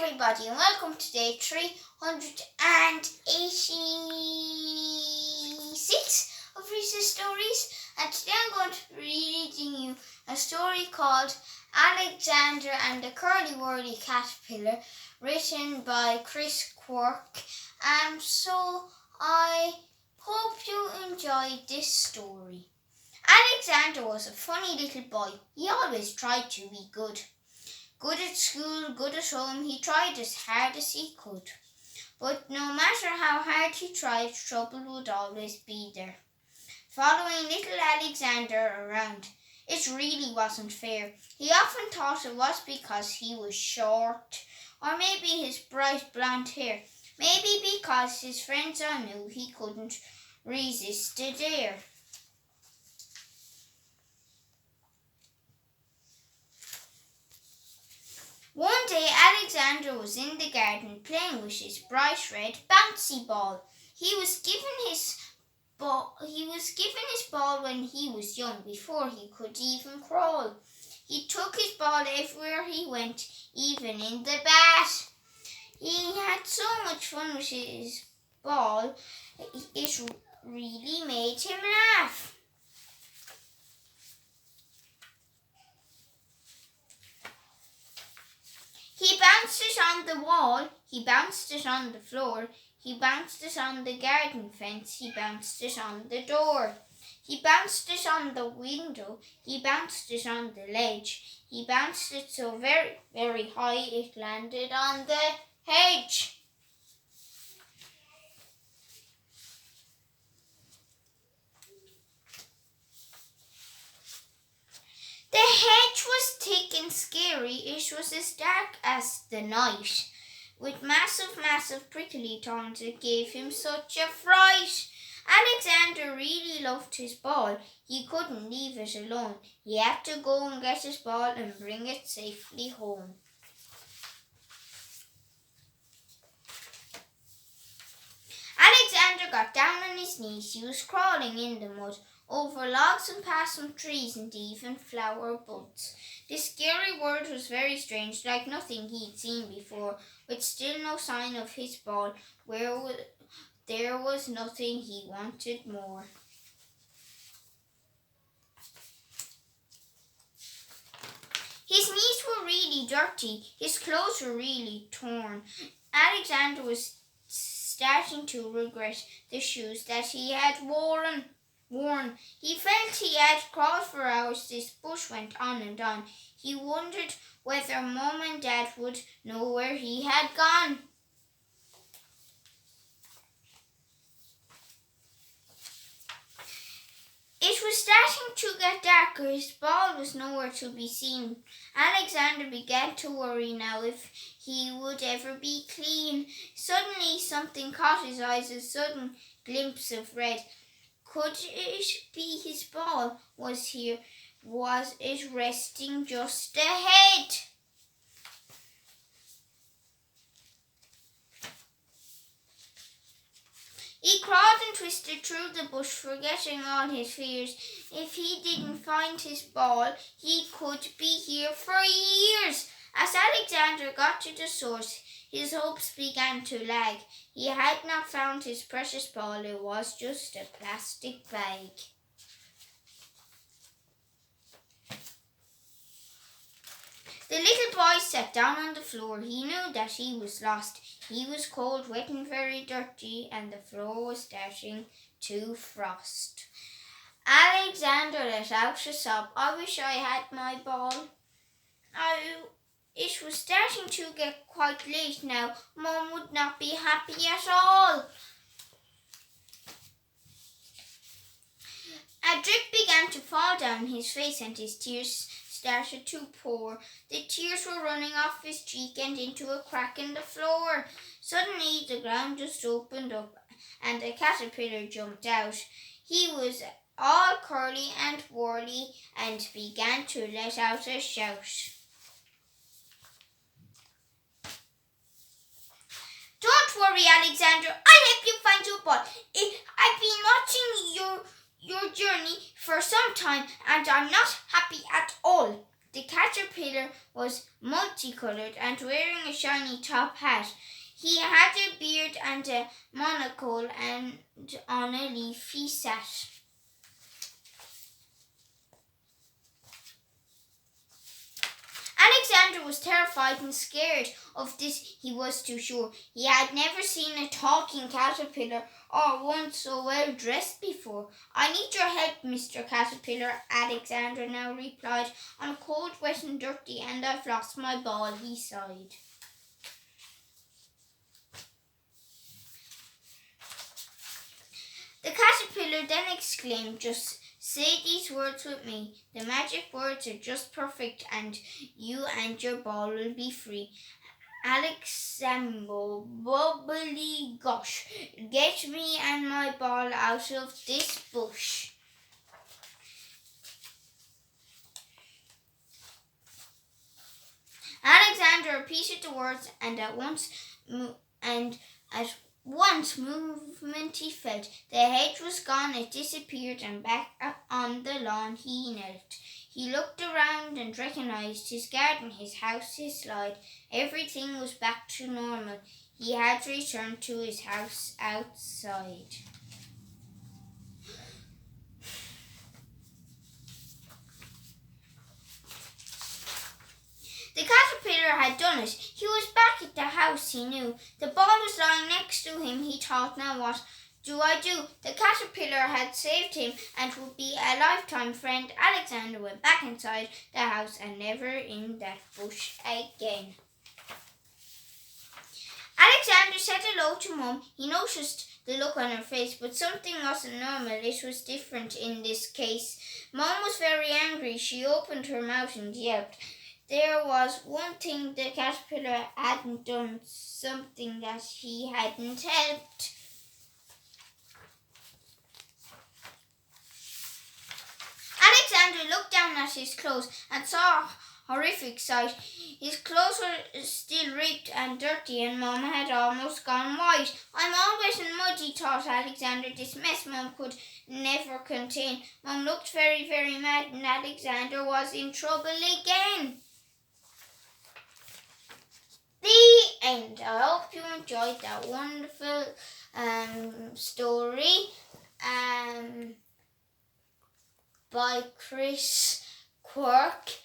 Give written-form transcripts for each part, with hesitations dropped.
everybody, and welcome to day 386 of Rhys's stories. And today I'm going to be reading you a story called Alexander and the Curly Wurly Caterpillar, written by Quirk. So I hope you enjoyed this story. Alexander was a funny little boy. He always tried to be good. Good at school, good at home, he tried as hard as he could. But no matter how hard he tried, trouble would always be there, following little Alexander around. It really wasn't fair. He often thought it was because he was short, or maybe his bright blonde hair, maybe because his friends all knew he couldn't resist the dare. One day Alexander was in the garden playing with his bright red bouncy ball. He was given his ball when he was young, before he could even crawl. He took his ball everywhere he went, even in the bath. He had so much fun with his ball, it really made him laugh. He bounced it on the wall, he bounced it on the floor, he bounced it on the garden fence, he bounced it on the door. He bounced it on the window, he bounced it on the ledge. He bounced it so very, very high it landed on the hedge. The hedge was thick and scary. It was as dark as the night, with massive prickly thorns that gave him such a fright. Alexander really loved his ball. He couldn't leave it alone. He had to go and get his ball and bring it safely home. Alexander got down on his knees. He was crawling in the mud, over logs and past some trees and even flower buds. The scary world was very strange, like nothing he'd seen before, with still no sign of his ball. There was nothing he wanted more. His knees were really dirty. His clothes were really torn. Alexander was starting to regret the shoes that he had worn. He felt he had crawled for hours. This bush went on and on. He wondered whether Mum and Dad would know where he had gone. It was starting to get darker. His ball was nowhere to be seen. Alexander began to worry now if he would ever be clean. Suddenly something caught his eyes, a sudden glimpse of red. Could it be his ball? Was it resting just ahead? He crawled and twisted through the bush, forgetting all his fears. If he didn't find his ball, he could be here for years. As Alexander got to the source, his hopes began to lag. He had not found his precious ball. It was just a plastic bag. The little boy sat down on the floor. He knew that he was lost. He was cold, wet and very dirty, and the floor was starting to frost. Alexander let out a sob. I wish I had my ball. It was starting to get quite late now. Mum would not be happy at all. A drip began to fall down his face and his tears started to pour. The tears were running off his cheek and into a crack in the floor. Suddenly the ground just opened up and a caterpillar jumped out. He was all curly and whirly and began to let out a shout. Don't worry, Alexander. I'll help you find your ball. I've been watching your journey for some time and I'm not happy at all. The caterpillar was multicolored and wearing a shiny top hat. He had a beard and a monocle, and on a leaf he sat. Alexander was terrified and scared. Of this he was too sure. He had never seen a talking caterpillar or one so well dressed before. "I need your help, Mr. Caterpillar," Alexander now replied. "I'm cold, wet and dirty, and I've lost my ball," he sighed. The caterpillar then exclaimed, "Just say these words with me. The magic words are just perfect, and you and your ball will be free. Alexambo, bubbly gosh, get me and my ball out of this bush." Alexander repeated the words, and at once movement he felt. The hedge was gone, it disappeared, and back on the lawn he knelt. He looked around and recognized his garden, his house, his slide. Everything was back to normal. He had returned to his house outside. The caterpillar had done it. He was back at the house he knew. The ball was lying next to him. He thought, "Now what do I do?" The caterpillar had saved him and would be a lifetime friend. Alexander went back inside the house and never in that bush again. Alexander said hello to Mum. He noticed the look on her face, but something wasn't normal. It was different in this case. Mum was very angry. She opened her mouth and yelped. There was one thing the caterpillar hadn't done, something that he hadn't helped. Alexander looked down at his clothes and saw a horrific sight. His clothes were still ripped and dirty, and Mum had almost gone white. "I'm all wet and muddy," thought Alexander. This mess Mum could never contain. Mum looked very, very mad, and Alexander was in trouble again. The end. I hope you enjoyed that wonderful story by Quirk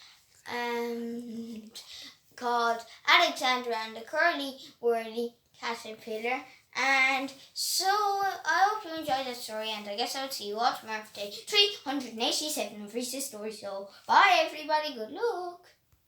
called Alexander and the Curly Wurly Caterpillar. And so I hope you enjoyed that story, and I guess I'll see you all tomorrow for day 387 of Rhys's story. So bye everybody, good luck.